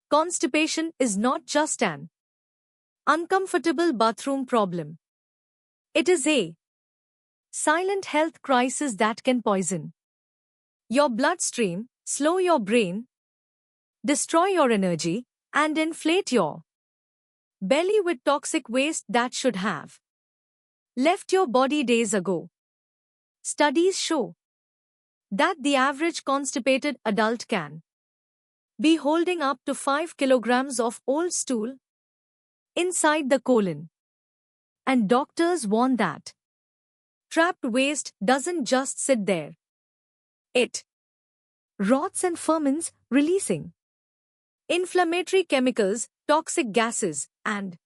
Constipation is not just an uncomfortable bathroom problem. It is a silent health crisis that can poison your bloodstream, slow your brain, destroy your energy, and inflate your belly with toxic waste that should have left your body days ago. Studies show that the average constipated adult can be holding up to 5 kilograms of old stool inside the colon. And doctors warn that trapped waste doesn't just sit there. It rots and ferments, releasing inflammatory chemicals, toxic gases, and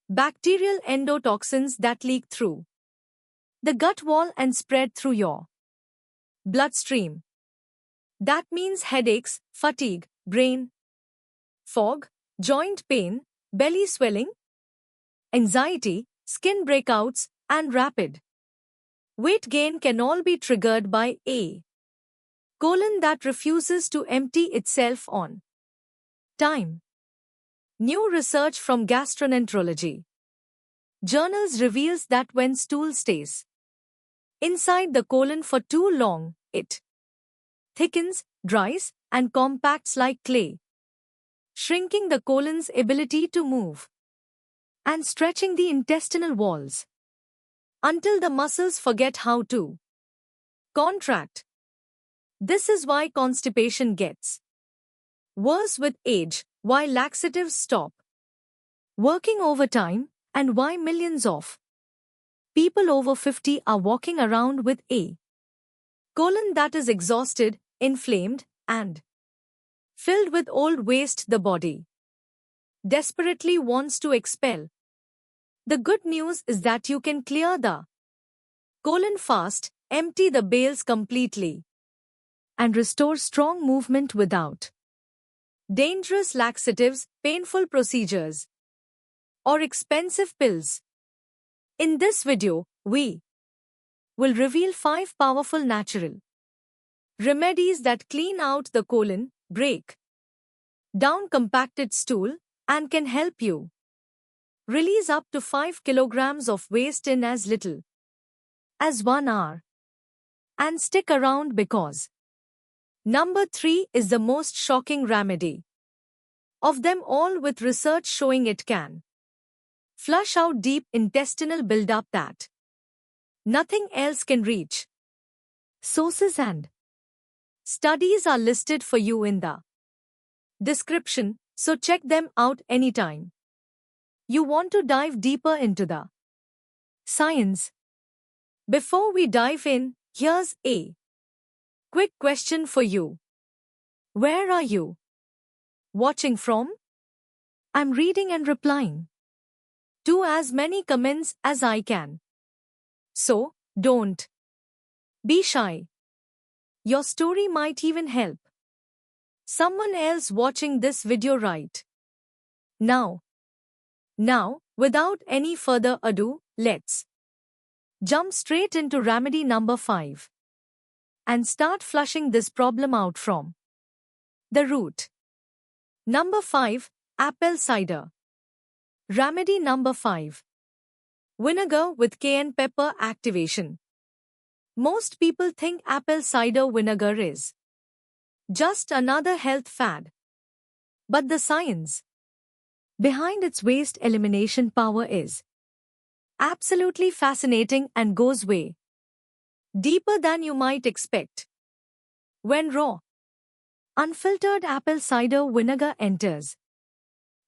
bacterial endotoxins that leak through the gut wall and spread through your bloodstream. That means headaches, fatigue, brain fog, joint pain, belly swelling, anxiety, skin breakouts, and rapid weight gain can all be triggered by a colon that refuses to empty itself on time. New research from gastroenterology journals reveals that when stool stays inside the colon for too long, it thickens, dries, and compacts like clay, shrinking the colon's ability to move and stretching the intestinal walls until the muscles forget how to contract. This is why constipation gets worse with age, why laxatives stop working overtime, and why millions of people over 50 are walking around with a colon that is exhausted, inflamed, and filled with old waste the body desperately wants to expel. The good news is that you can clear the colon fast, empty the bowels completely, and restore strong movement without dangerous laxatives, painful procedures, or expensive pills. In this video, we will reveal 5 powerful natural remedies that clean out the colon, break down compacted stool, and can help you release up to 5 kilograms of waste in as little as 1 hour. And stick around because number 3 is the most shocking remedy of them all, with research showing it can flush out deep intestinal buildup that nothing else can reach. Sources and studies are listed for you in the description, so check them out anytime you want to dive deeper into the science. Before we dive in, here's a quick question for you. Where are you watching from? I'm reading and replying to as many comments as I can. So, don't be shy. Your story might even help someone else watching this video right now. Now, without any further ado, let's jump straight into remedy number 5 and start flushing this problem out from the root. Number 5, apple cider. Remedy number 5. Vinegar with cayenne pepper activation. Most people think apple cider vinegar is just another health fad. But the science behind its waste elimination power is absolutely fascinating and goes way deeper than you might expect. When raw, unfiltered apple cider vinegar enters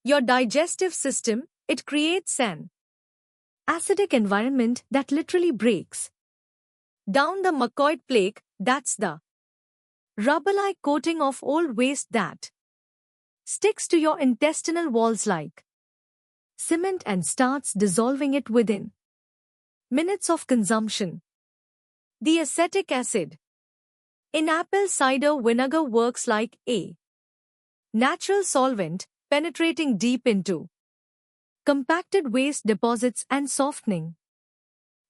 your digestive system, it creates an acidic environment that literally breaks down the mucoid plaque, that's the rubber-like coating of old waste that sticks to your intestinal walls like cement, and starts dissolving it within minutes of consumption. The acetic acid in apple cider vinegar works like a natural solvent, penetrating deep into compacted waste deposits and softening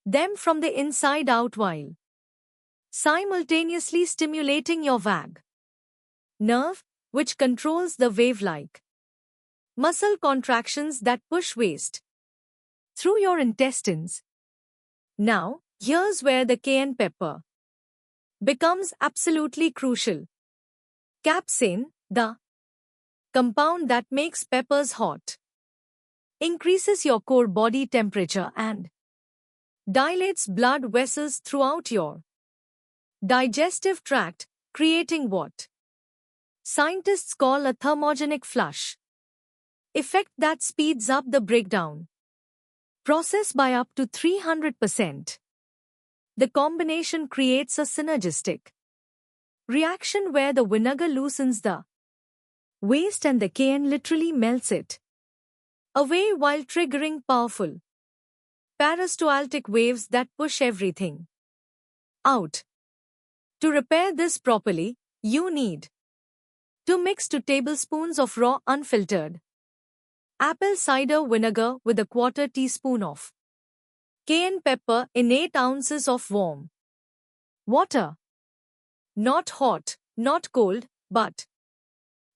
them from the inside out while simultaneously stimulating your vagus nerve, which controls the wave-like muscle contractions that push waste through your intestines. Now, here's where the cayenne pepper becomes absolutely crucial. Capsaicin, the compound that makes peppers hot, increases your core body temperature and dilates blood vessels throughout your digestive tract, creating what scientists call a thermogenic flush effect that speeds up the breakdown process by up to 300%. The combination creates a synergistic reaction where the vinegar loosens the waste and the cayenne literally melts it away while triggering powerful peristaltic waves that push everything out. To repair this properly, you need to mix 2 tablespoons of raw unfiltered apple cider vinegar with a quarter teaspoon of cayenne pepper in 8 ounces of warm water. Not hot, not cold, but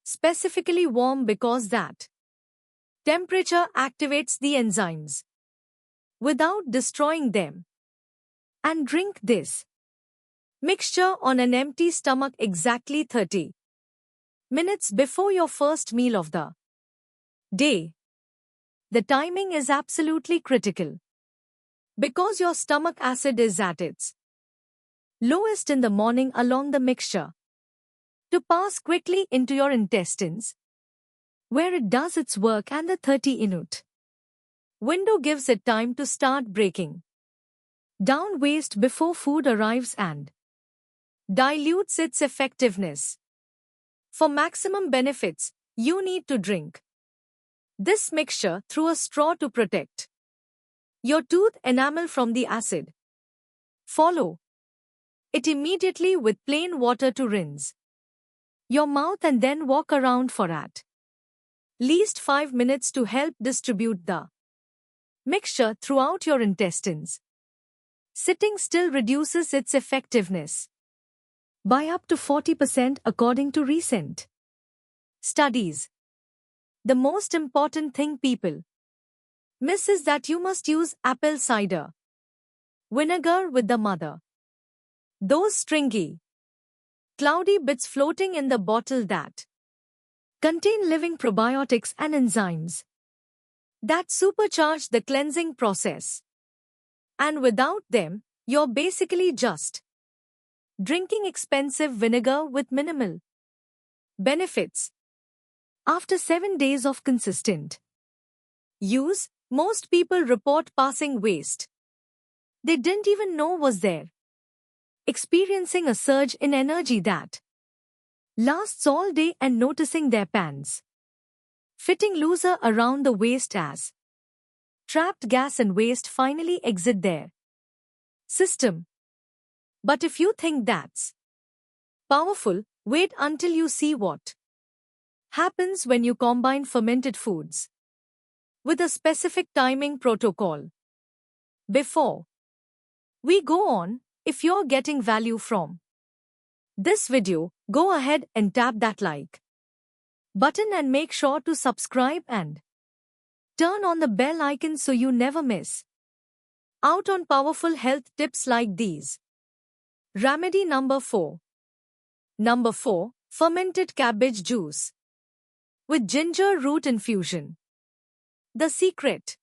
specifically warm because that temperature activates the enzymes without destroying them. And drink this mixture on an empty stomach exactly 30 minutes before your first meal of the day. The timing is absolutely critical because your stomach acid is at its lowest in the morning along the mixture to pass quickly into your intestines where it does its work, and the 30-minute window gives it time to start breaking down waste before food arrives and dilutes its effectiveness. For maximum benefits, you need to drink this mixture through a straw to protect your tooth enamel from the acid. Follow it immediately with plain water to rinse your mouth and then walk around for at least 5 minutes to help distribute the mixture throughout your intestines. Sitting still reduces its effectiveness by up to 40% according to recent studies. The most important thing people miss is that you must use apple cider vinegar with the mother. Those stringy, cloudy bits floating in the bottle that contain living probiotics and enzymes that supercharge the cleansing process. And without them, you're basically just drinking expensive vinegar with minimal benefits. After 7 days of consistent use, most people report passing waste they didn't even know was there, experiencing a surge in energy that lasts all day and noticing their pants fitting looser around the waist as trapped gas and waste finally exit their system. But if you think that's powerful, wait until you see what happens when you combine fermented foods with a specific timing protocol. Before we go on, if you're getting value from this video, go ahead and tap that like button and make sure to subscribe and turn on the bell icon so you never miss out on powerful health tips like these. Remedy number 4. Number 4. Fermented cabbage juice with ginger root infusion. The secret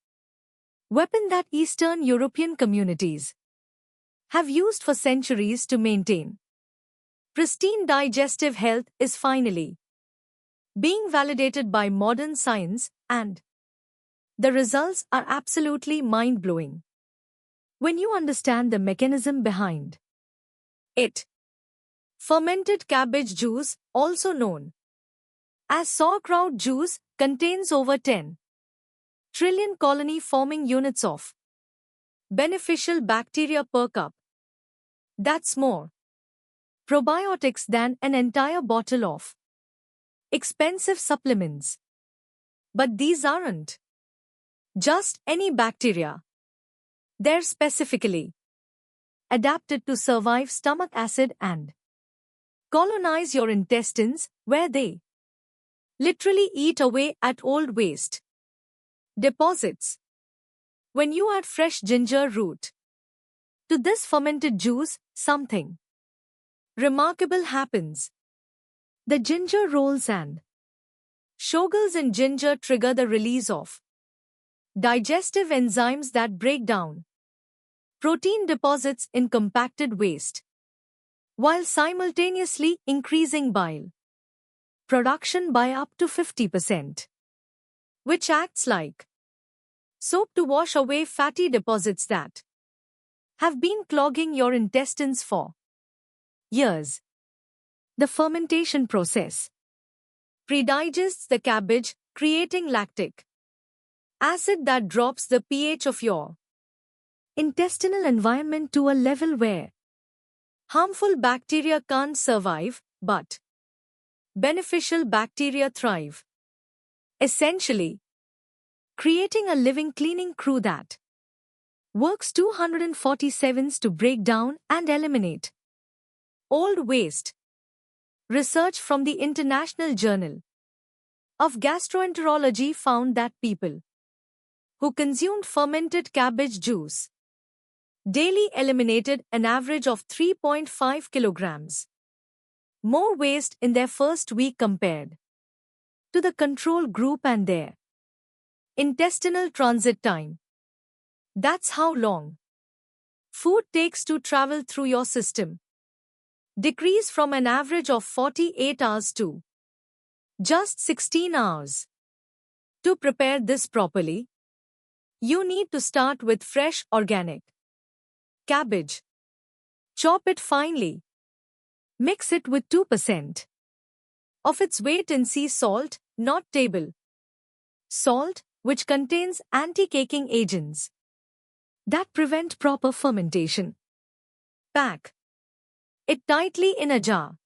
weapon that Eastern European communities have used for centuries to maintain pristine digestive health is finally being validated by modern science, and the results are absolutely mind-blowing when you understand the mechanism behind it. Fermented cabbage juice, also known as sauerkraut juice, contains over 10 trillion colony-forming units of beneficial bacteria per cup. That's more probiotics than an entire bottle of expensive supplements. But these aren't just any bacteria. They're specifically adapted to survive stomach acid and colonize your intestines, where they literally eat away at old waste deposits. When you add fresh ginger root to this fermented juice, something remarkable happens. The ginger rolls and sugars in ginger trigger the release of digestive enzymes that break down protein deposits in compacted waste, while simultaneously increasing bile production by up to 50%, which acts like soap to wash away fatty deposits that have been clogging your intestines for years. The fermentation process predigests the cabbage, creating lactic acid that drops the pH of your intestinal environment to a level where harmful bacteria can't survive, but beneficial bacteria thrive. Essentially, creating a living cleaning crew that works 247s to break down and eliminate old waste. Research from the International Journal of Gastroenterology found that people who consumed fermented cabbage juice daily eliminated an average of 3.5 kilograms more waste in their first week compared to the control group, and their intestinal transit time, that's how long food takes to travel through your system, decrease from an average of 48 hours to just 16 hours. To prepare this properly, you need to start with fresh organic cabbage. Chop it finely. Mix it with 2% of its weight in sea salt, not table salt, which contains anti-caking agents that prevent proper fermentation. Pack it tightly in a jar.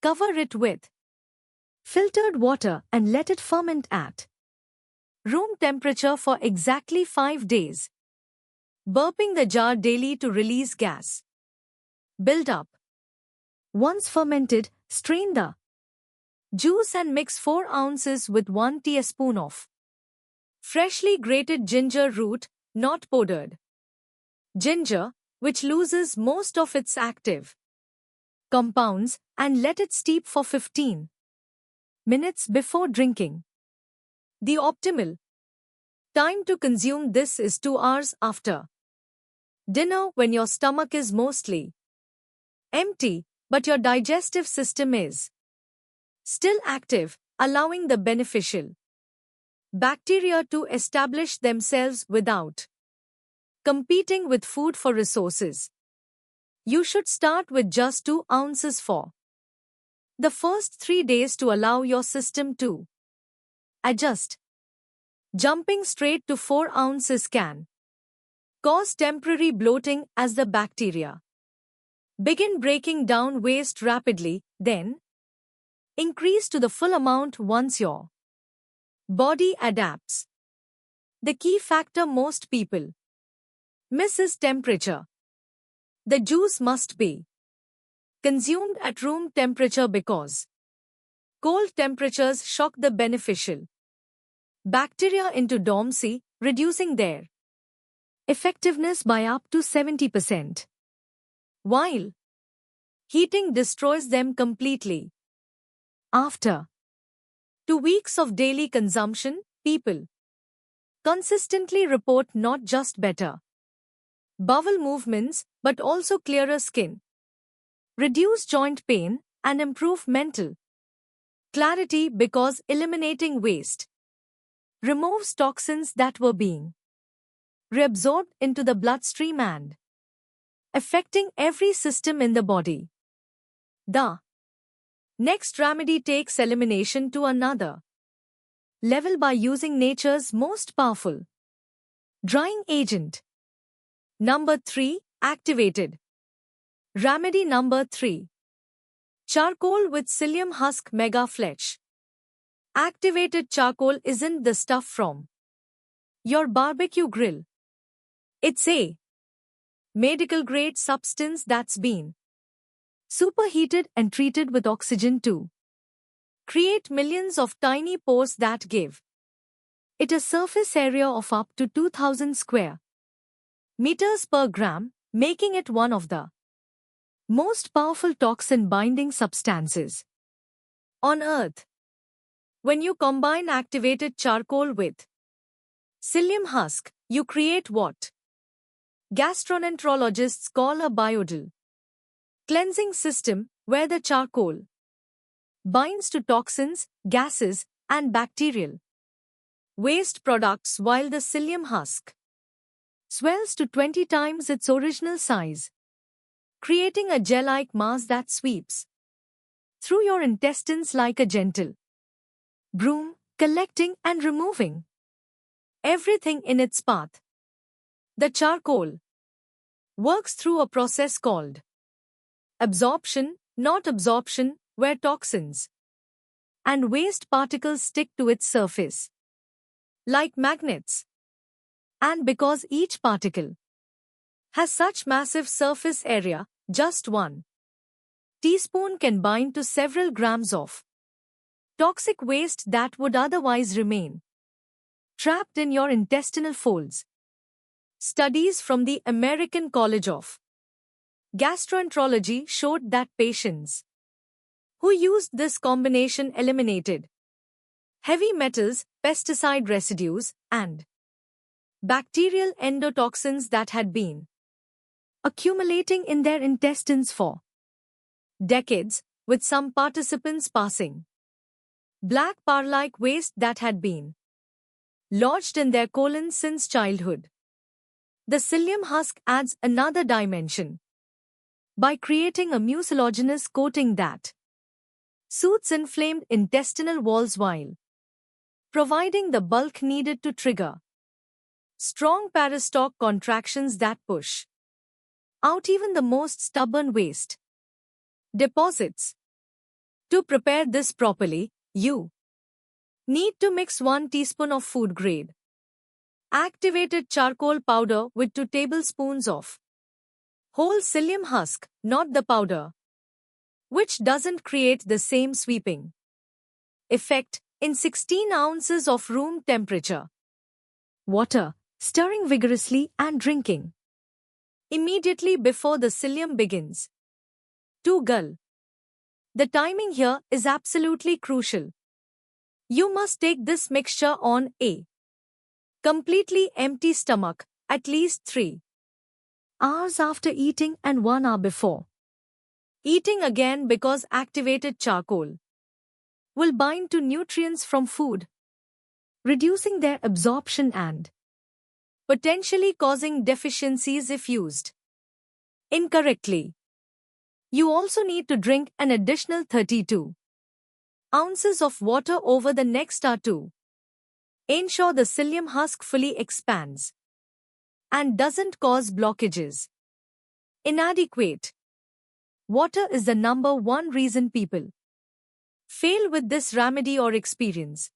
Cover it with filtered water and let it ferment at room temperature for exactly 5 days. Burping the jar daily to release gas build up. Once fermented, strain the juice and mix 4 ounces with 1 teaspoon of freshly grated ginger root, not powdered ginger, which loses most of its active compounds, and let it steep for 15 minutes before drinking. The optimal time to consume this is 2 hours after dinner, when your stomach is mostly empty, but your digestive system is still active, allowing the beneficial bacteria to establish themselves without competing with food for resources. You should start with just 2 ounces for the first 3 days to allow your system to adjust. Jumping straight to 4 ounces can cause temporary bloating as the bacteria begin breaking down waste rapidly, then increase to the full amount once your body adapts. The key factor most people miss is temperature. The juice must be consumed at room temperature because cold temperatures shock the beneficial bacteria into dormancy, reducing their effectiveness by up to 70%, while heating destroys them completely. After 2 weeks of daily consumption, people consistently report not just better bowel movements but also clearer skin, reduced joint pain, and improved mental clarity because eliminating waste removes toxins that were being reabsorbed into the bloodstream and affecting every system in the body. The next remedy takes elimination to another level by using nature's most powerful drying agent. Number 3. Activated remedy. Number 3. Charcoal with psyllium husk mega fletch. Activated charcoal isn't the stuff from your barbecue grill. It's a medical-grade substance that's been superheated and treated with oxygen to create millions of tiny pores that give it a surface area of up to 2000 square meters per gram, making it one of the most powerful toxin-binding substances on Earth. When you combine activated charcoal with psyllium husk, you create what gastroenterologists call a biodal cleansing system where the charcoal binds to toxins, gases, and bacterial waste products while the psyllium husk swells to 20 times its original size, creating a gel-like mass that sweeps through your intestines like a gentle broom, collecting and removing everything in its path. The charcoal works through a process called absorption, not absorption, where toxins and waste particles stick to its surface like magnets. And because each particle has such massive surface area, just 1 teaspoon can bind to several grams of toxic waste that would otherwise remain trapped in your intestinal folds. Studies from the American College of Gastroenterology showed that patients who used this combination eliminated heavy metals, pesticide residues, and bacterial endotoxins that had been accumulating in their intestines for decades, with some participants passing black tar-like waste that had been lodged in their colons since childhood. The psyllium husk adds another dimension by creating a mucilaginous coating that soothes inflamed intestinal walls while providing the bulk needed to trigger strong peristaltic contractions that push out even the most stubborn waste deposits. To prepare this properly, you need to mix 1 teaspoon of food-grade activated charcoal powder with 2 tablespoons of whole psyllium husk, not the powder, which doesn't create the same sweeping effect, in 16 ounces of room temperature water, stirring vigorously and drinking immediately before the psyllium begins to gull. The timing here is absolutely crucial. You must take this mixture on a completely empty stomach, at least 3 hours after eating and 1 hour before eating again, because activated charcoal will bind to nutrients from food, reducing their absorption and potentially causing deficiencies if used incorrectly. You also need to drink an additional 32 ounces of water over the next hour to ensure the psyllium husk fully expands and doesn't cause blockages. Inadequate water is the #1 reason people fail with this remedy or experience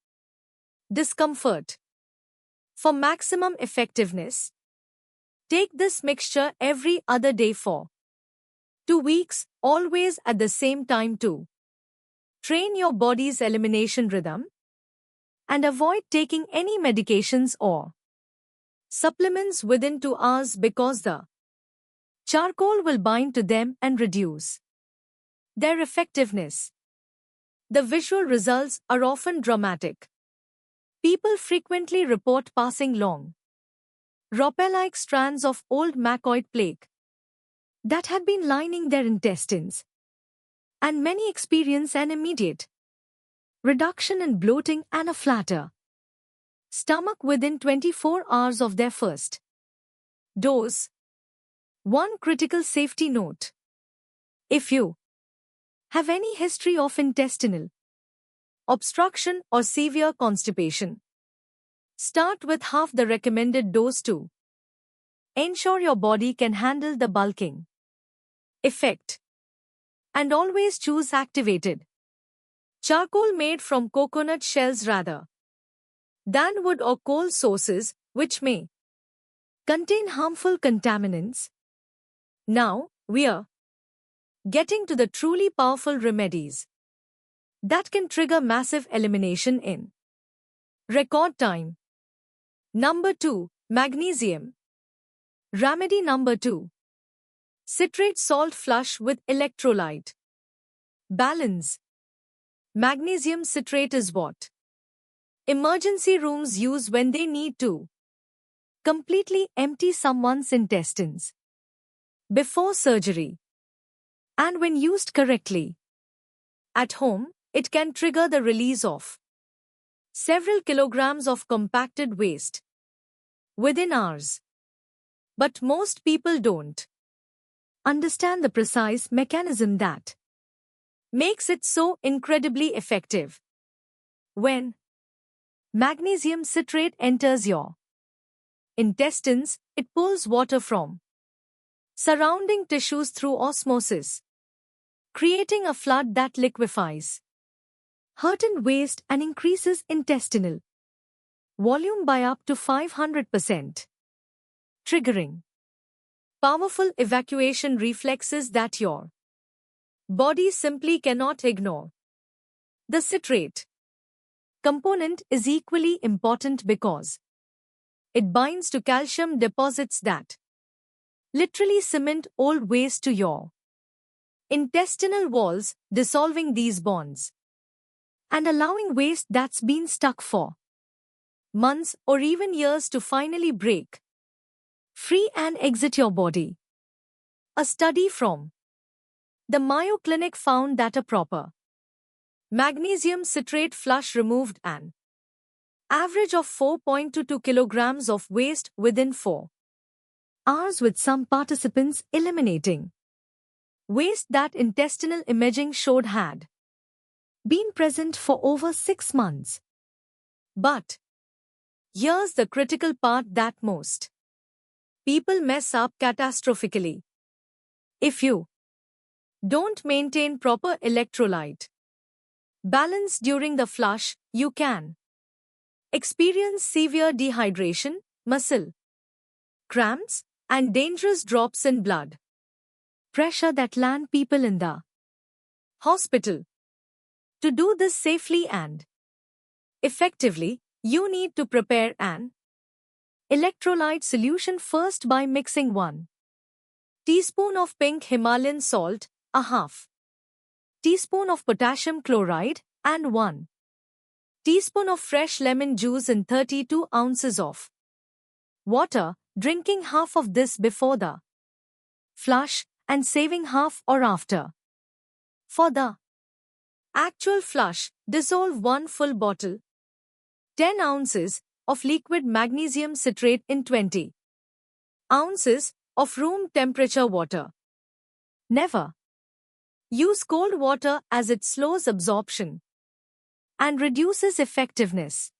discomfort. For maximum effectiveness, take this mixture every other day for 2 weeks, always at the same time to train your body's elimination rhythm, and avoid taking any medications or supplements within 2 hours because the charcoal will bind to them and reduce their effectiveness. The visual results are often dramatic. People frequently report passing long, rope-like strands of old macoid plaque that had been lining their intestines, and many experience an immediate reduction in bloating and a flatter stomach within 24 hours of their first dose. One critical safety note: if you have any history of intestinal obstruction or severe constipation, start with half the recommended dose to ensure your body can handle the bulking effect. And always choose activated charcoal made from coconut shells rather than wood or coal sources, which may contain harmful contaminants. Now, we're getting to the truly powerful remedies. that can trigger massive elimination in record time. Number 2. Magnesium. Remedy number 2. Citrate salt flush with electrolyte. Balance. Magnesium citrate is what emergency rooms use when they need to completely empty someone's intestines before surgery. And when used correctly at home, it can trigger the release of several kilograms of compacted waste within hours. But most people don't understand the precise mechanism that makes it so incredibly effective. When magnesium citrate enters your intestines, it pulls water from surrounding tissues through osmosis, creating a flood that liquefies hurt waste and increases intestinal volume by up to 500%, triggering powerful evacuation reflexes that your body simply cannot ignore. The citrate component is equally important because it binds to calcium deposits that literally cement old waste to your intestinal walls, dissolving these bonds and allowing waste that's been stuck for months or even years to finally break free and exit your body. A study from the Mayo Clinic found that a proper magnesium citrate flush removed an average of 4.22 kilograms of waste within 4 hours, with some participants eliminating waste that intestinal imaging showed had been present for over 6 months. But here's the critical part that most people mess up catastrophically. If you don't maintain proper electrolyte balance during the flush, you can experience severe dehydration, muscle cramps, and dangerous drops in blood pressure that land people in the hospital. To do this safely and effectively, you need to prepare an electrolyte solution first by mixing 1 teaspoon of pink Himalayan salt, a half teaspoon of potassium chloride, and 1 teaspoon of fresh lemon juice in 32 ounces of water, drinking half of this before the flush and saving half or after. For the actual flush, dissolve 1 full bottle, 10 ounces, of liquid magnesium citrate in 20 ounces of room temperature water. Never use cold water as it slows absorption and reduces effectiveness.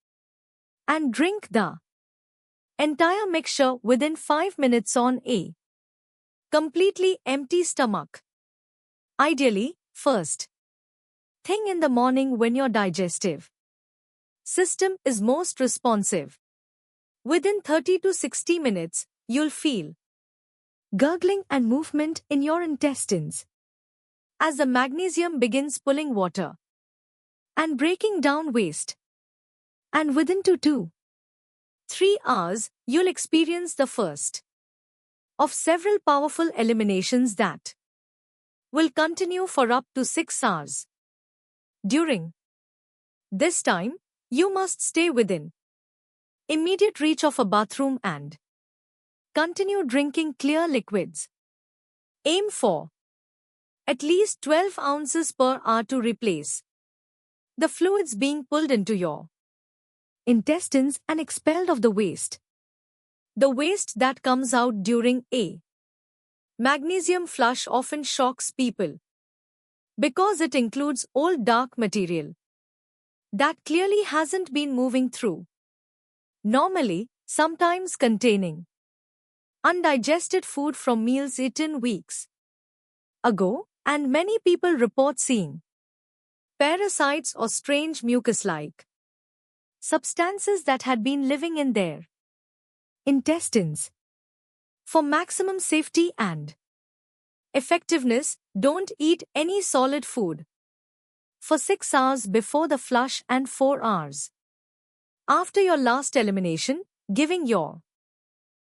And drink the entire mixture within 5 minutes on a completely empty stomach. Ideally, first thing in the morning when your digestive system is most responsive. Within 30 to 60 minutes, you'll feel gurgling and movement in your intestines as the magnesium begins pulling water and breaking down waste. And within 2 to 3 hours, you'll experience the first of several powerful eliminations that will continue for up to 6 hours. During this time, you must stay within immediate reach of a bathroom and continue drinking clear liquids. Aim for at least 12 ounces per hour to replace the fluids being pulled into your intestines and expelled of the waste. The waste that comes out during a magnesium flush often shocks people because it includes old dark material that clearly hasn't been moving through. Normally, sometimes containing undigested food from meals eaten weeks ago, and many people report seeing parasites or strange mucus-like substances that had been living in their intestines. For maximum safety and effectiveness, don't eat any solid food for 6 hours before the flush and 4 hours after your last elimination, giving your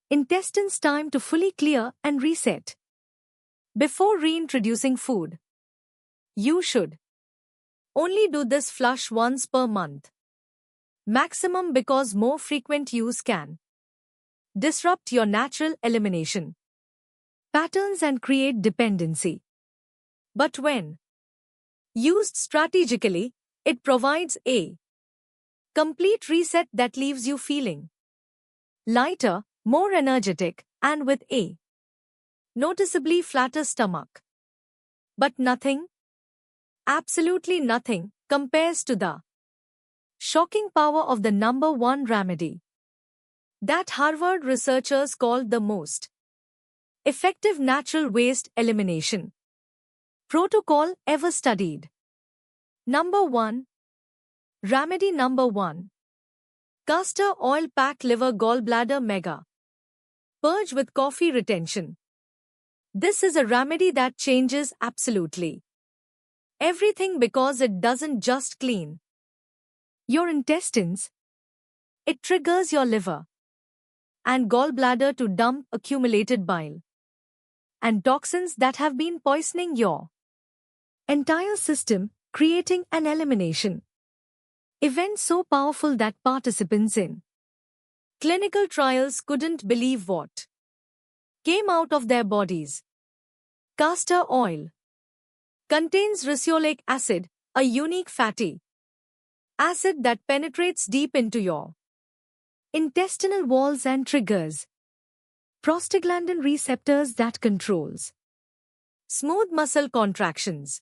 intestines time to fully clear and reset. Before reintroducing food, you should only do this flush once per month. Maximum, because more frequent use can disrupt your natural elimination patterns and create dependency. But when used strategically, it provides a complete reset that leaves you feeling lighter, more energetic, and with a noticeably flatter stomach. But nothing, absolutely nothing, compares to the shocking power of the number one remedy that Harvard researchers called the most effective natural waste elimination protocol ever studied. Number 1. Remedy number 1. Castor oil pack liver gallbladder mega purge with coffee retention. This is a remedy that changes absolutely everything, because it doesn't just clean your intestines, it triggers your liver and gallbladder to dump accumulated bile and toxins that have been poisoning your entire system, creating an elimination event so powerful that participants in clinical trials couldn't believe what came out of their bodies. Castor oil contains ricinoleic acid, a unique fatty acid that penetrates deep into your intestinal walls and triggers prostaglandin receptors that controls smooth muscle contractions.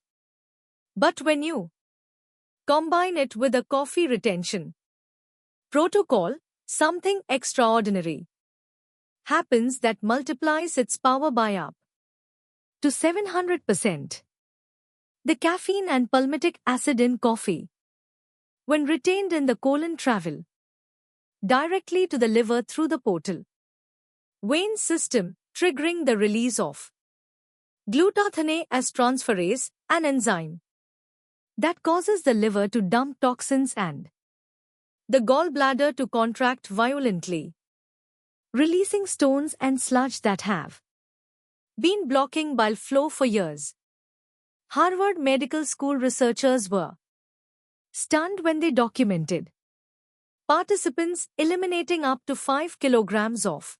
But when you combine it with a coffee retention protocol, something extraordinary happens that multiplies its power by up to 700%. The caffeine and palmitic acid in coffee, when retained in the colon, travel directly to the liver through the portal vein system, triggering the release of glutathione transferase, an enzyme that causes the liver to dump toxins and the gallbladder to contract violently, releasing stones and sludge that have been blocking bile flow for years. Harvard Medical School researchers were stunned when they documented participants eliminating up to 5 kilograms of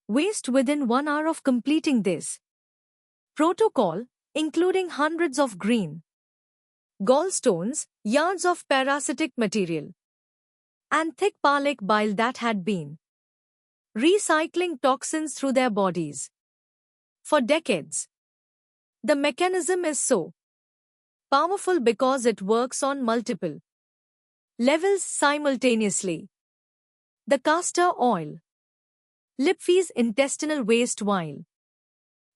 waste within 1 hour of completing this protocol, including hundreds of green gallstones, yards of parasitic material, and thick phallic bile that had been recycling toxins through their bodies for decades. The mechanism is so powerful because it works on multiple levels simultaneously. The castor oil liquefies intestinal waste while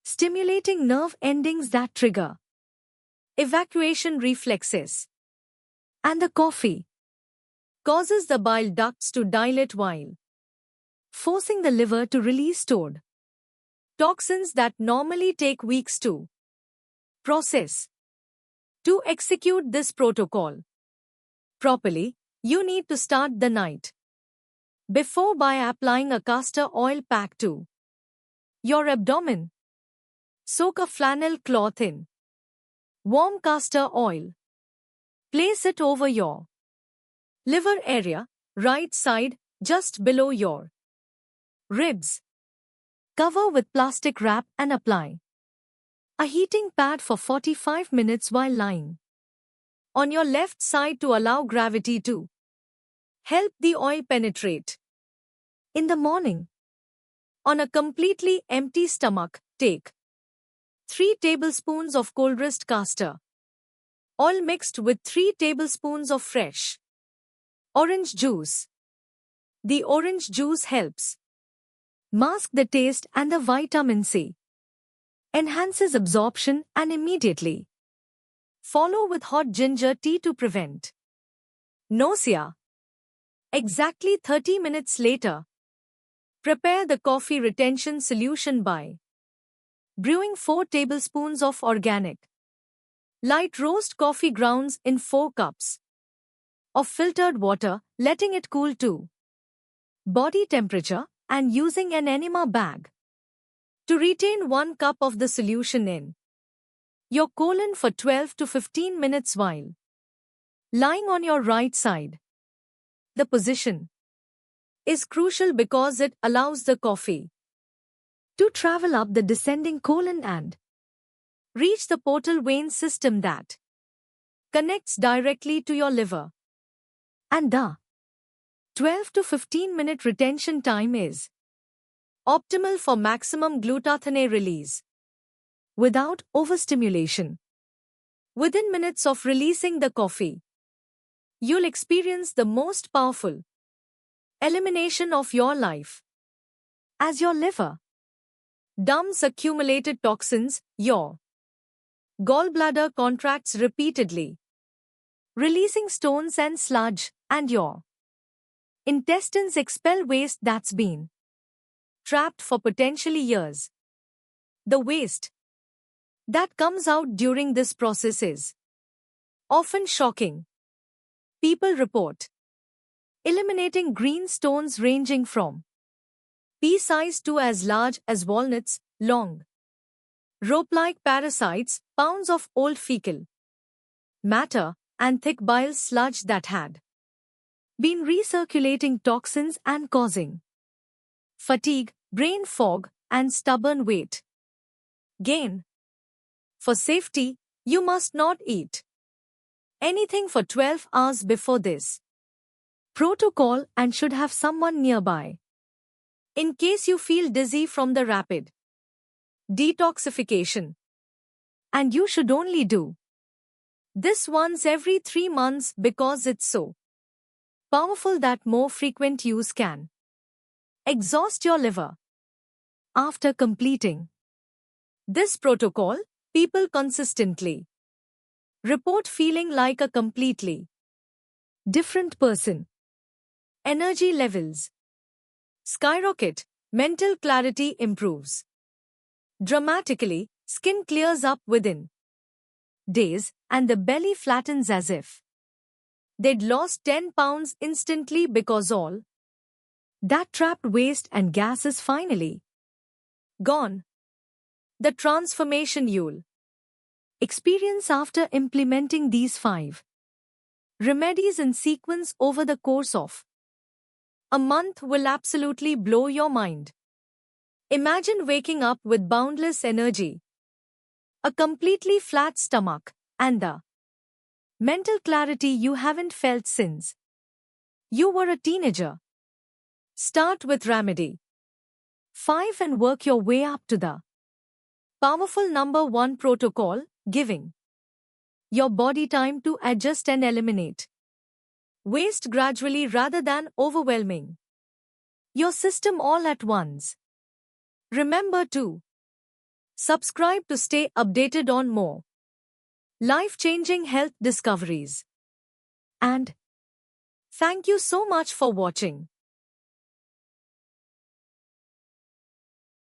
stimulating nerve endings that trigger evacuation reflexes. And the coffee causes the bile ducts to dilate while forcing the liver to release stored toxins that normally take weeks to process. To execute this protocol properly, you need to start the night before by applying a castor oil pack to your abdomen. Soak a flannel cloth in warm castor oil. Place it over your liver area, right side, just below your ribs. Cover with plastic wrap and apply a heating pad for 45 minutes while lying on your left side to allow gravity to help the oil penetrate. In the morning, on a completely empty stomach, take 3 tablespoons of cold-pressed castor oil mixed with 3 tablespoons of fresh orange juice. The orange juice helps mask the taste, and the vitamin C enhances absorption, and immediately follow with hot ginger tea to prevent nausea. Exactly 30 minutes later, prepare the coffee retention solution by brewing 4 tablespoons of organic Light roast coffee grounds in 4 cups of filtered water, letting it cool to body temperature and using an enema bag to retain 1 cup of the solution in your colon for 12 to 15 minutes while lying on your right side. The position is crucial because it allows the coffee to travel up the descending colon and reach the portal vein system that connects directly to your liver. And the 12 to 15 minute retention time is optimal for maximum glutathione release without overstimulation. Within minutes of releasing the coffee, you'll experience the most powerful elimination of your life. As your liver dumps accumulated toxins, your gallbladder contracts repeatedly, releasing stones and sludge, and your intestines expel waste that's been trapped for potentially years. The waste that comes out during this process is often shocking. People report eliminating green stones ranging from pea-sized to as large as walnuts long, rope-like parasites, pounds of old fecal matter, and thick bile sludge that had been recirculating toxins and causing fatigue, brain fog, and stubborn weight gain. For safety, you must not eat anything for 12 hours before this protocol and should have someone nearby in case you feel dizzy from the rapid detoxification. And you should only do this once every 3 months because it's so powerful that more frequent use can exhaust your liver. After completing this protocol, people consistently report feeling like a completely different person. Energy levels skyrocket, mental clarity improves dramatically, skin clears up within days, and the belly flattens as if they'd lost 10 pounds instantly because all that trapped waste and gas is finally gone. The transformation you'll experience after implementing these 5 remedies in sequence over the course of a month will absolutely blow your mind. Imagine waking up with boundless energy, a completely flat stomach, and the mental clarity you haven't felt since you were a teenager. Start with Remedy 5 and work your way up to the powerful number 1 protocol, giving your body time to adjust and eliminate waste gradually rather than overwhelming your system all at once. Remember to subscribe to stay updated on more life-changing health discoveries. And thank you so much for watching.